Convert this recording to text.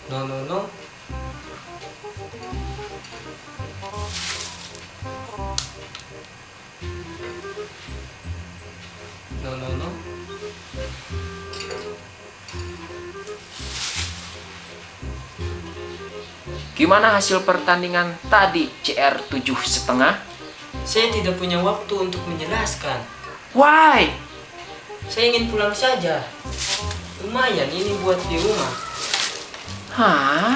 No, no, no. No, no, no. Gimana hasil pertandingan tadi, CR 7,5? Saya tidak punya waktu untuk menjelaskan. Why? Saya ingin pulang saja. Lumayan ini buat di rumah. Hah?